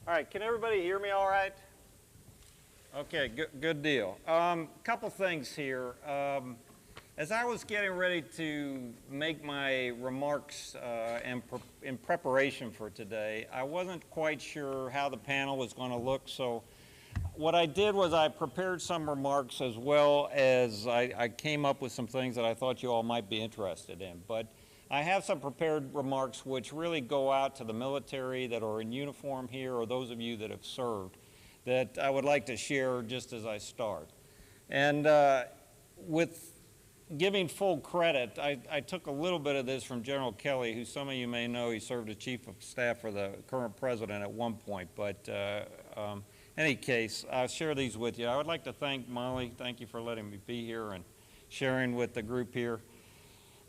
All right, can everybody hear me all right? Okay, good deal. Couple things here. As I was getting ready to make my remarks in preparation for today, I wasn't quite sure how the panel was going to look, so what I did was I prepared some remarks as well as I came up with some things that I thought you all might be interested in. But I have some prepared remarks which really go out to the military that are in uniform here or those of you that have served that I would like to share just as I start. And with giving full credit, I took a little bit of this from General Kelly, who some of you may know. He served as Chief of Staff for the current president at one point. But in any case, I'll share these with you. I would like to thank Molly. Thank you for letting me be here and sharing with the group here.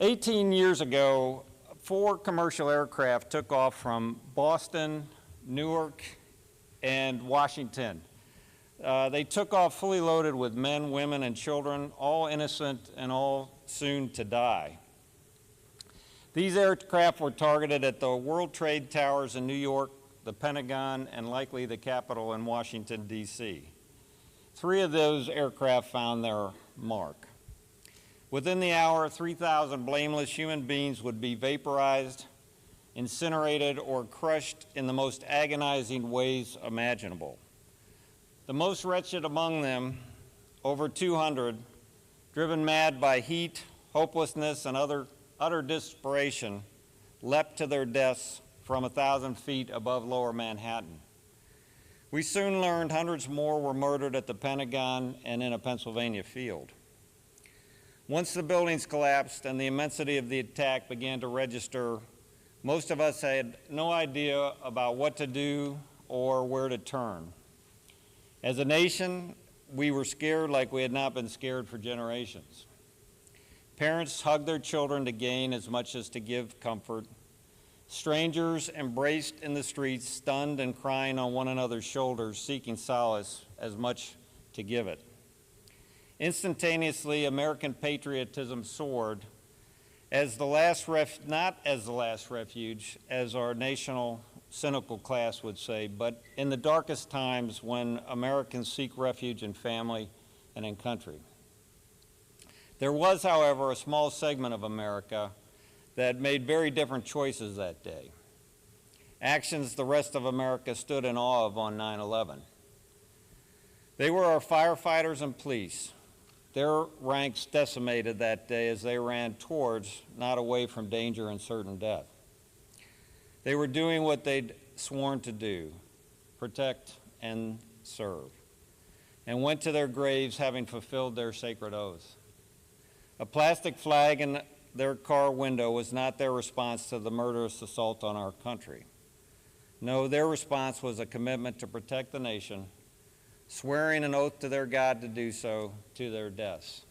18 years ago, 4 commercial aircraft took off from Boston, Newark, and Washington. They took off fully loaded with men, women, and children, all innocent and all soon to die. These aircraft were targeted at the World Trade Towers in New York, the Pentagon, and likely the Capitol in Washington, D.C. 3 of those aircraft found their mark. Within the hour, 3,000 blameless human beings would be vaporized, incinerated, or crushed in the most agonizing ways imaginable. The most wretched among them, over 200, driven mad by heat, hopelessness, and utter desperation, leapt to their deaths from 1,000 feet above lower Manhattan. We soon learned hundreds more were murdered at the Pentagon and in a Pennsylvania field. Once the buildings collapsed and the immensity of the attack began to register, most of us had no idea about what to do or where to turn. As a nation, we were scared like we had not been scared for generations. Parents hugged their children to gain as much as to give comfort. Strangers embraced in the streets, stunned and crying on one another's shoulders, seeking solace as much to give it. Instantaneously, American patriotism soared as the last not as the last refuge, as our national cynical class would say, but in the darkest times when Americans seek refuge in family and in country. There was, however, a small segment of America that made very different choices that day. Actions the rest of America stood in awe of on 9/11. They were our firefighters and police. Their ranks decimated that day as they ran towards, not away from danger and certain death. They were doing what they'd sworn to do, protect and serve, and went to their graves having fulfilled their sacred oaths. A plastic flag in their car window was not their response to the murderous assault on our country. No, their response was a commitment to protect the nation, swearing an oath to their God to do so to their deaths.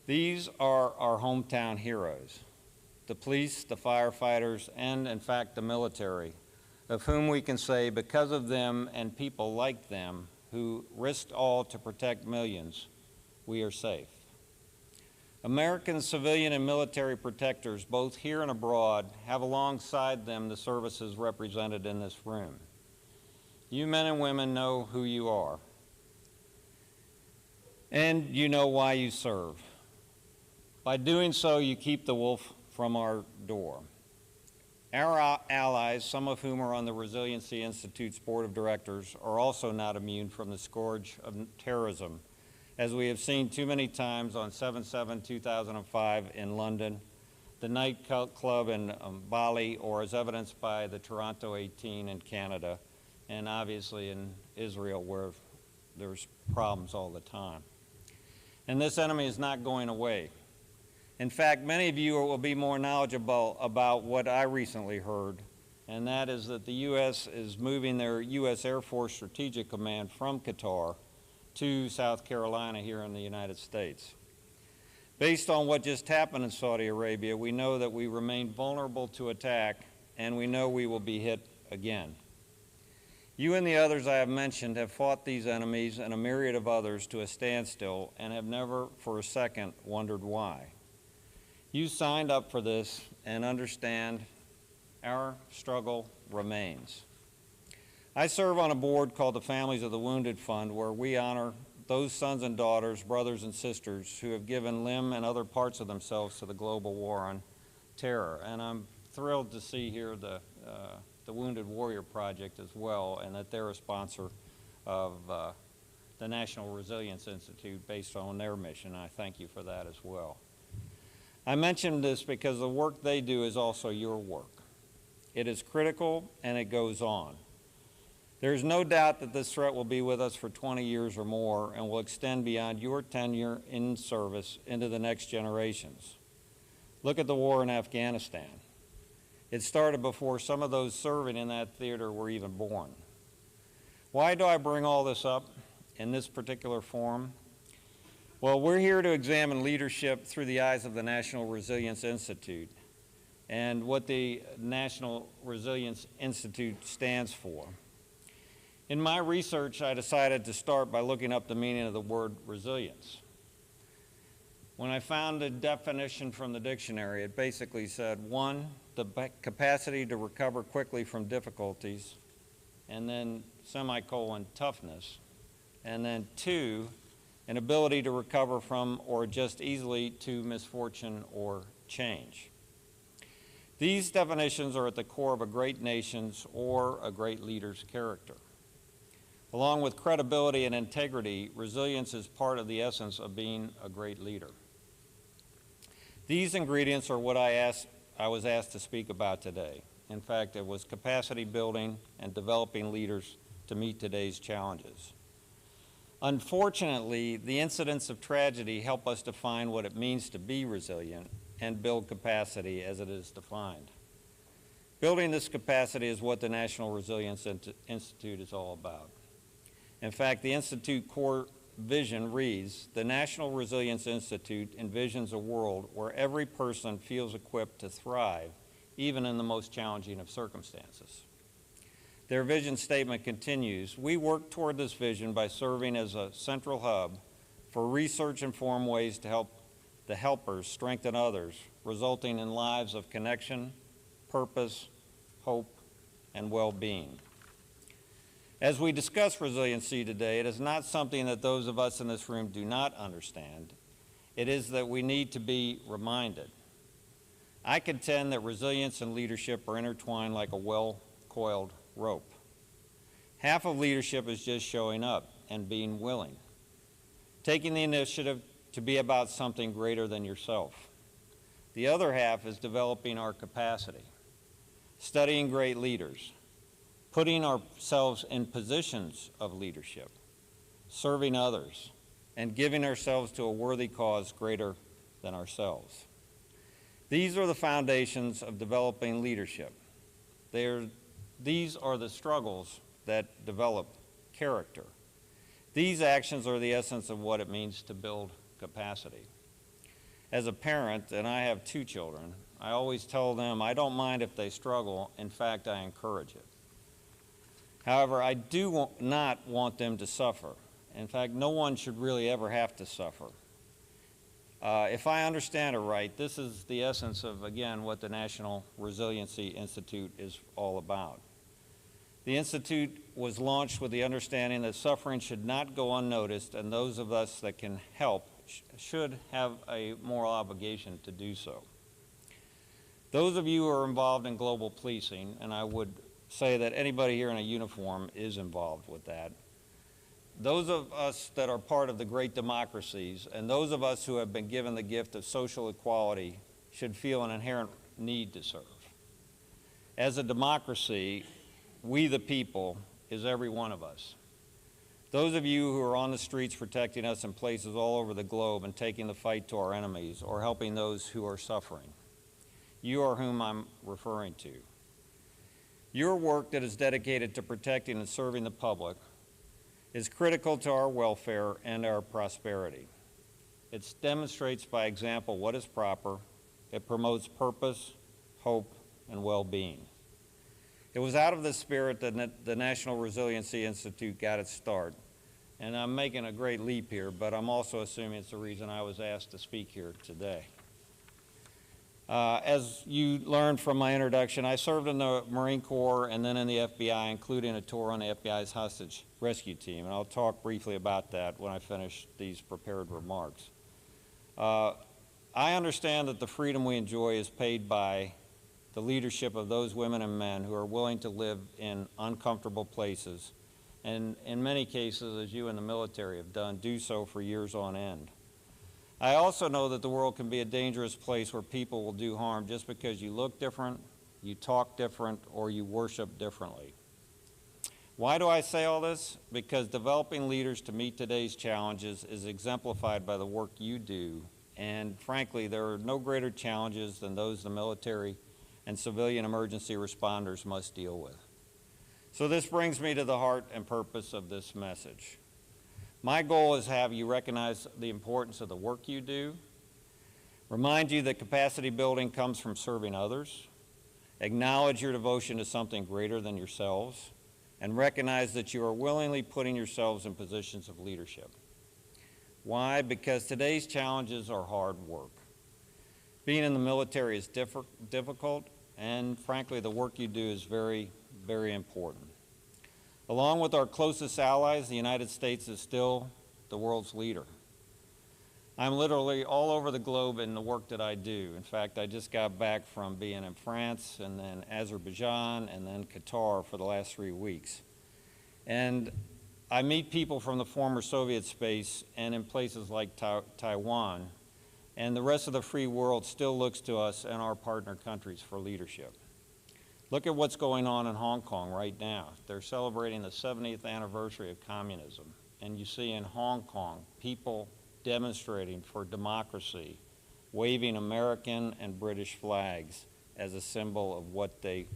These are our hometown heroes, the police, the firefighters, and in fact the military, of whom we can say because of them and people like them who risked all to protect millions, we are safe. American civilian and military protectors, both here and abroad, have alongside them the services represented in this room. You men and women know who you are, and you know why you serve. By doing so, you keep the wolf from our door. Our allies, some of whom are on the Resiliency Institute's board of directors, are also not immune from the scourge of terrorism, as we have seen too many times on 7/7/2005 in London, the night club in Bali, or as evidenced by the Toronto 18 in Canada, and obviously in Israel where there's problems all the time. And this enemy is not going away. In fact, many of you will be more knowledgeable about what I recently heard, and that is that the U.S. is moving their U.S. Air Force Strategic Command from Qatar to South Carolina here in the United States. Based on what just happened in Saudi Arabia, we know that we remain vulnerable to attack, and we know we will be hit again. You and the others I have mentioned have fought these enemies and a myriad of others to a standstill and have never for a second wondered why. You signed up for this and understand our struggle remains. I serve on a board called the Families of the Wounded Fund, where we honor those sons and daughters, brothers and sisters who have given limb and other parts of themselves to the global war on terror. And I'm thrilled to see here the Wounded Warrior Project as well, and that they're a sponsor of the National Resilience Institute based on their mission. I thank you for that as well. I mention this because the work they do is also your work. It is critical and it goes on. There is no doubt that this threat will be with us for 20 years or more and will extend beyond your tenure in service into the next generations. Look at the war in Afghanistan. It started before some of those serving in that theater were even born. Why do I bring all this up in this particular forum? Well, we're here to examine leadership through the eyes of the National Resilience Institute and what the National Resilience Institute stands for. In my research, I decided to start by looking up the meaning of the word resilience. When I found a definition from the dictionary, it basically said, 1, the capacity to recover quickly from difficulties, and then semicolon, toughness, and then 2, an ability to recover from or adjust easily to misfortune or change. These definitions are at the core of a great nation's or a great leader's character. Along with credibility and integrity, resilience is part of the essence of being a great leader. These ingredients are what I was asked to speak about today. In fact, it was capacity building and developing leaders to meet today's challenges. Unfortunately, the incidents of tragedy help us define what it means to be resilient and build capacity as it is defined. Building this capacity is what the National Resilience Institute is all about. In fact, the Institute core vision reads, the National Resilience Institute envisions a world where every person feels equipped to thrive, even in the most challenging of circumstances. Their vision statement continues, we work toward this vision by serving as a central hub for research-informed ways to help the helpers strengthen others, resulting in lives of connection, purpose, hope, and well-being. As we discuss resiliency today, it is not something that those of us in this room do not understand. It is that we need to be reminded. I contend that resilience and leadership are intertwined like a well-coiled rope. Half of leadership is just showing up and being willing, taking the initiative to be about something greater than yourself. The other half is developing our capacity, studying great leaders, putting ourselves in positions of leadership, serving others, and giving ourselves to a worthy cause greater than ourselves. These are the foundations of developing leadership. These are the struggles that develop character. These actions are the essence of what it means to build capacity. As a parent, and I have 2 children, I always tell them I don't mind if they struggle. In fact, I encourage it. However, I do not want them to suffer. In fact, no one should really ever have to suffer. If I understand it right, this is the essence of, again, what the National Resiliency Institute is all about. The Institute was launched with the understanding that suffering should not go unnoticed, and those of us that can help should have a moral obligation to do so. Those of you who are involved in global policing, and I would say that anybody here in a uniform is involved with that, those of us that are part of the great democracies, and those of us who have been given the gift of social equality should feel an inherent need to serve. As a democracy, we the people is every one of us. Those of you who are on the streets protecting us in places all over the globe and taking the fight to our enemies or helping those who are suffering, you are whom I'm referring to. Your work that is dedicated to protecting and serving the public is critical to our welfare and our prosperity. It demonstrates by example what is proper. It promotes purpose, hope, and well-being. It was out of this spirit that the National Resiliency Institute got its start. And I'm making a great leap here, but I'm also assuming it's the reason I was asked to speak here today. As you learned from my introduction, I served in the Marine Corps and then in the FBI, including a tour on the FBI's hostage rescue team, and I'll talk briefly about that when I finish these prepared remarks. I understand that the freedom we enjoy is paid by the leadership of those women and men who are willing to live in uncomfortable places, and in many cases, as you in the military have done, do so for years on end. I also know that the world can be a dangerous place where people will do harm just because you look different, you talk different, or you worship differently. Why do I say all this? Because developing leaders to meet today's challenges is exemplified by the work you do, and frankly, there are no greater challenges than those the military and civilian emergency responders must deal with. So this brings me to the heart and purpose of this message. My goal is to have you recognize the importance of the work you do, remind you that capacity building comes from serving others, acknowledge your devotion to something greater than yourselves, and recognize that you are willingly putting yourselves in positions of leadership. Why? Because today's challenges are hard work. Being in the military is difficult, and frankly, the work you do is very, very important. Along with our closest allies, the United States is still the world's leader. I'm literally all over the globe in the work that I do. In fact, I just got back from being in France and then Azerbaijan and then Qatar for the last 3 weeks. And I meet people from the former Soviet space and in places like Taiwan, and the rest of the free world still looks to us and our partner countries for leadership. Look at what's going on in Hong Kong right now. They're celebrating the 70th anniversary of communism. And you see in Hong Kong people demonstrating for democracy, waving American and British flags as a symbol of what they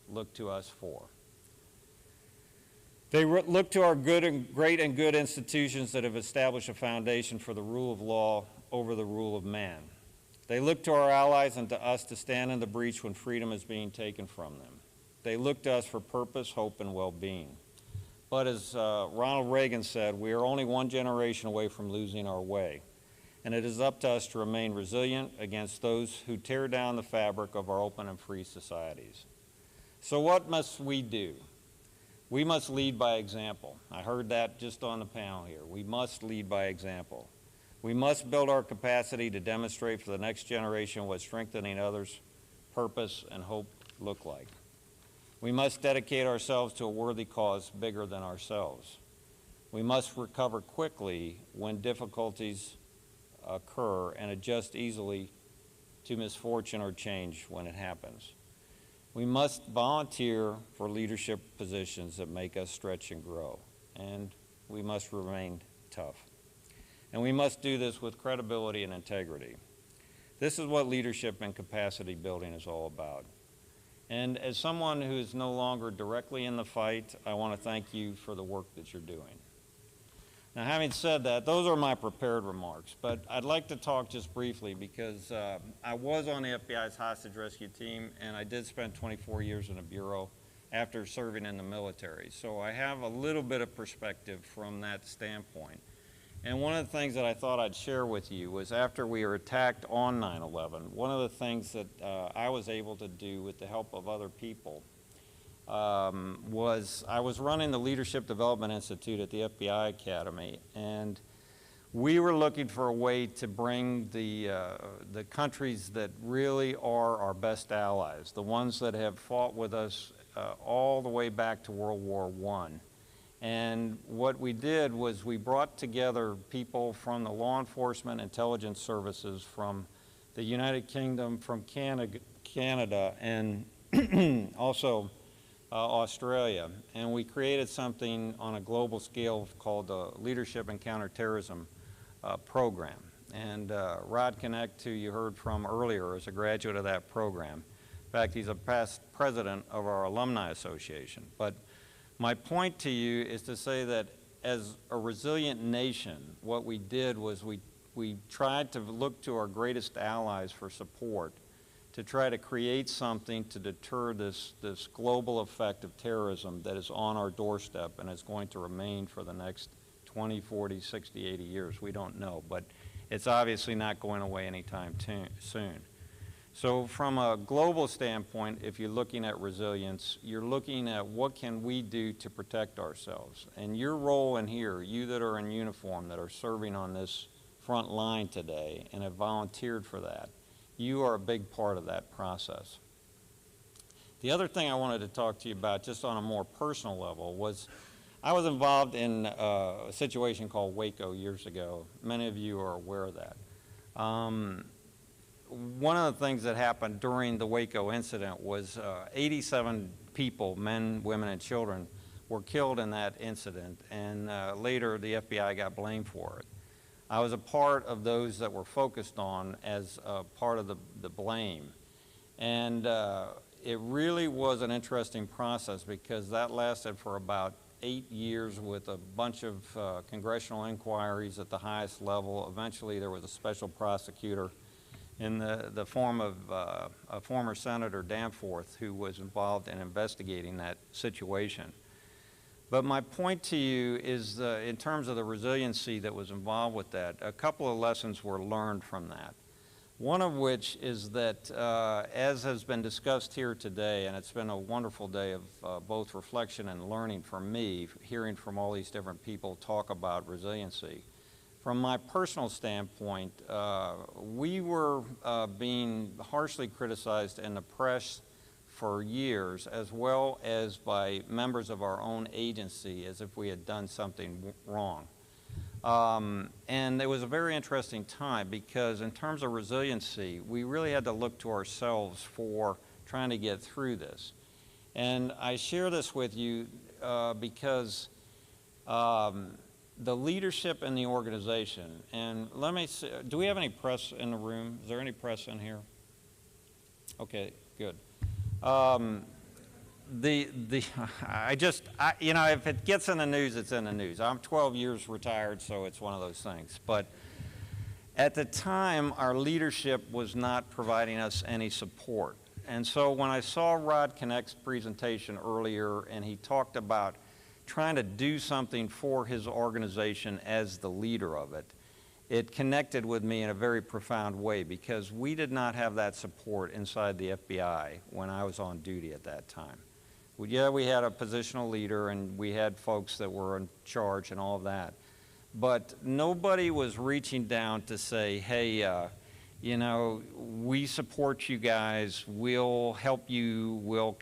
look to us for. They look to our great and good institutions that have established a foundation for the rule of law over the rule of man. They look to our allies and to us to stand in the breach when freedom is being taken from them. They look to us for purpose, hope, and well-being. But as Ronald Reagan said, we are only one generation away from losing our way. And it is up to us to remain resilient against those who tear down the fabric of our open and free societies. So what must we do? We must lead by example. I heard that just on the panel here. We must lead by example. We must build our capacity to demonstrate for the next generation what strengthening others' purpose and hope look like. We must dedicate ourselves to a worthy cause bigger than ourselves. We must recover quickly when difficulties occur and adjust easily to misfortune or change when it happens. We must volunteer for leadership positions that make us stretch and grow, and we must remain tough. And we must do this with credibility and integrity. This is what leadership and capacity building is all about. And as someone who is no longer directly in the fight, I want to thank you for the work that you're doing. Now, having said that, those are my prepared remarks, but I'd like to talk just briefly because I was on the FBI's hostage rescue team, and I did spend 24 years in a bureau after serving in the military. So I have a little bit of perspective from that standpoint. And one of the things that I thought I'd share with you was after we were attacked on 9/11, one of the things that I was able to do with the help of other people was I was running the Leadership Development Institute at the FBI Academy, and we were looking for a way to bring the countries that really are our best allies, the ones that have fought with us all the way back to World War I. And what we did was we brought together people from the law enforcement intelligence services from the United Kingdom, from Canada, and also Australia. And we created something on a global scale called the Leadership and Counterterrorism Program. And Rod Connect, who you heard from earlier, is a graduate of that program. In fact, he's a past president of our Alumni Association. But my point to you is to say that as a resilient nation, what we did was we tried to look to our greatest allies for support to try to create something to deter this global effect of terrorism that is on our doorstep and is going to remain for the next 20, 40, 60, 80 years. We don't know, but it's obviously not going away anytime soon. So from a global standpoint, if you're looking at resilience, you're looking at what can we do to protect ourselves. And your role in here, you that are in uniform, that are serving on this front line today and have volunteered for that, you are a big part of that process. The other thing I wanted to talk to you about, just on a more personal level, was I was involved in a situation called Waco years ago. Many of you are aware of that. One of the things that happened during the Waco incident was 87 people, men, women, and children, were killed in that incident, and later the FBI got blamed for it. I was a part of those that were focused on as part of the blame. And it really was an interesting process because that lasted for about 8 years with a bunch of congressional inquiries at the highest level. Eventually there was a special prosecutor in the form of a former Senator Danforth, who was involved in investigating that situation. But my point to you is, in terms of the resiliency that was involved with that, a couple of lessons were learned from that. One of which is that, as has been discussed here today, and it's been a wonderful day of both reflection and learning for me, hearing from all these different people talk about resiliency. From my personal standpoint, we were being harshly criticized in the press for years, as well as by members of our own agency, as if we had done something wrong. And it was a very interesting time because in terms of resiliency, we really had to look to ourselves for trying to get through this. And I share this with you because the leadership in the organization, and let me see, do we have any press in the room? Is there any press in here? Okay, good. You know, if it gets in the news, it's in the news. I'm 12 years retired, so it's one of those things. But at the time, our leadership was not providing us any support. And so when I saw Rod Connect's presentation earlier, and he talked about trying to do something for his organization as the leader of it, it connected with me in a very profound way because we did not have that support inside the FBI when I was on duty at that time. Yeah, we had a positional leader and we had folks that were in charge and all of that, but nobody was reaching down to say, hey, you know, we support you guys, we'll help you, we'll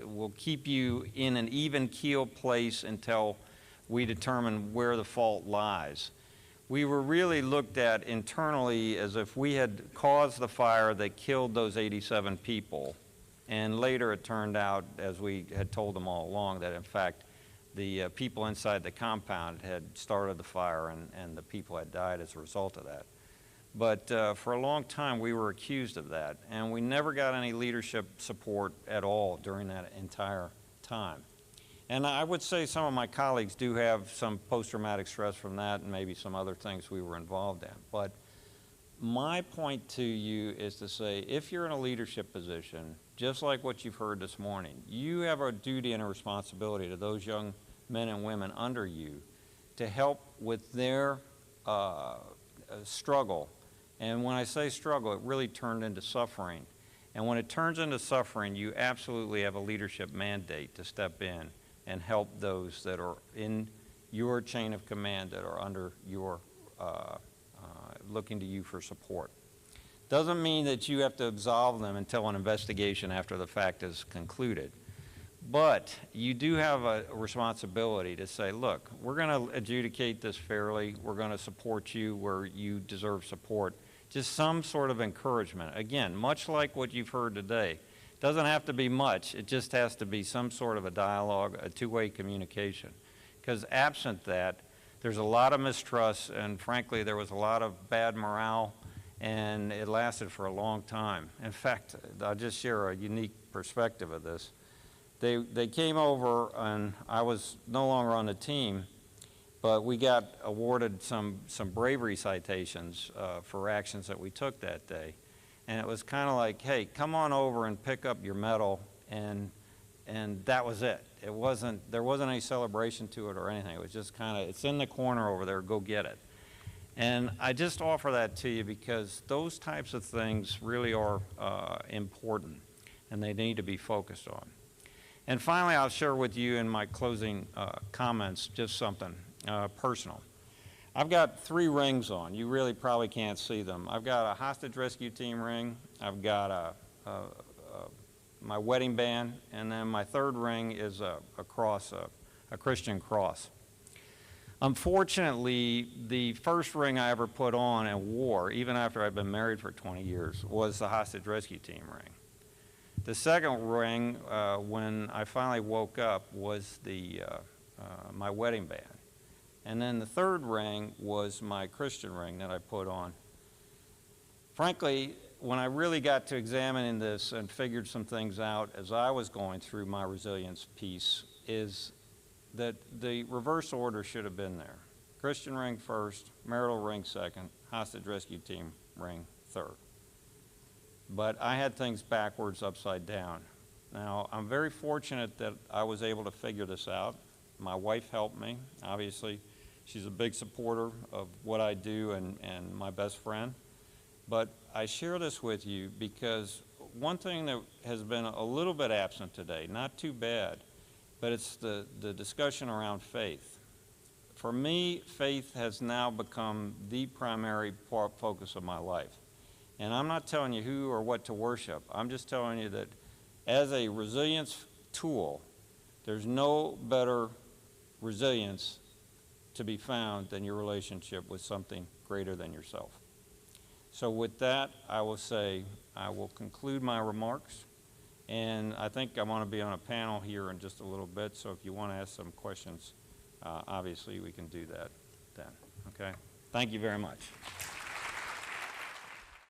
we'll keep you in an even keel place until we determine where the fault lies. We were really looked at internally as if we had caused the fire that killed those 87 people. And later it turned out, as we had told them all along, that in fact the people inside the compound had started the fire and the people had died as a result of that. But for a long time we were accused of that, and we never got any leadership support at all during that entire time. And I would say some of my colleagues do have some post-traumatic stress from that and maybe some other things we were involved in. But my point to you is to say, if you're in a leadership position, just like what you've heard this morning, you have a duty and a responsibility to those young men and women under you to help with their struggle. And when I say struggle, it really turned into suffering. And when it turns into suffering, you absolutely have a leadership mandate to step in and help those that are in your chain of command, that are under your, looking to you for support. Doesn't mean that you have to absolve them until an investigation after the fact is concluded. But you do have a responsibility to say, look, we're going to adjudicate this fairly. We're going to support you where you deserve support. Just some sort of encouragement. Again, much like what you've heard today. Doesn't have to be much. It just has to be some sort of a dialogue, a two-way communication. Because absent that, there's a lot of mistrust, and frankly, there was a lot of bad morale, and it lasted for a long time. In fact, I'll just share a unique perspective of this. They came over, and I was no longer on the team, but we got awarded some bravery citations for actions that we took that day. And it was kind of like, hey, come on over and pick up your medal, and that was it. There wasn't any celebration to it or anything. It was just kind of, it's in the corner over there, go get it. And I just offer that to you because those types of things really are important, and they need to be focused on. And finally, I'll share with you in my closing comments just something personal. I've got 3 rings on. You really probably can't see them. I've got a hostage rescue team ring, I've got my wedding band, and then my 3rd ring is a cross, a Christian cross. Unfortunately, the first ring I ever put on and wore, even after I'd been married for 20 years, was the hostage rescue team ring. The second ring, when I finally woke up, was my wedding band. And then the 3rd ring was my Christian ring that I put on. Frankly, when I really got to examining this and figured some things out as I was going through my resilience piece, is that the reverse order should have been there. Christian ring first, marital ring second, hostage rescue team ring third. But I had things backwards, upside down. Now, I'm very fortunate that I was able to figure this out. My wife helped me, obviously. She's a big supporter of what I do and my best friend. But I share this with you because one thing that has been a little bit absent today, not too bad, but it's the discussion around faith. For me, faith has now become the primary focus of my life. And I'm not telling you who or what to worship. I'm just telling you that as a resilience tool, there's no better resilience to be found than your relationship with something greater than yourself. So with that, I will say I will conclude my remarks. And I think I want to be on a panel here in just a little bit, so if you want to ask some questions, obviously we can do that then, okay? Thank you very much.